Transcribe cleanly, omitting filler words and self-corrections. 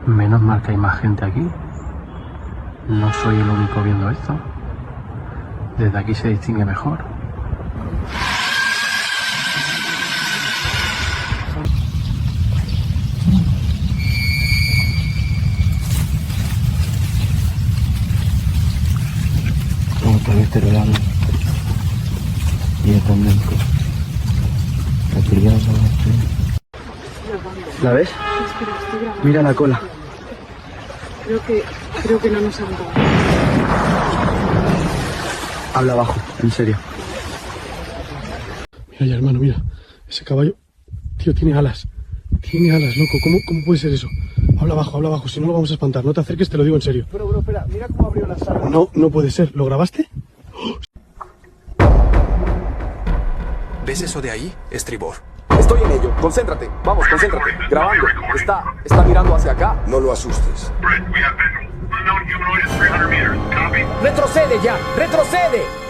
Menos mal que hay más gente aquí. No soy el único viendo esto. Desde aquí se distingue mejor. Como te ves rolando. Y el condenco. ¿La ves? Mira la cola. Creo que no nos han dado. Habla abajo, en serio. Mira ya, hermano, mira. Ese caballo, tío, tiene alas. Tiene alas, loco. ¿Cómo puede ser eso? Habla abajo, si no lo vamos a espantar. No te acerques, te lo digo en serio. Bro, espera, mira cómo abrió las alas. No puede ser. ¿Lo grabaste? ¿Ves eso de ahí? Estribor. Estoy en ello, concéntrate, vamos, concéntrate. Grabando, está mirando hacia acá. No lo asustes. ¡Retrocede ya! ¡Retrocede!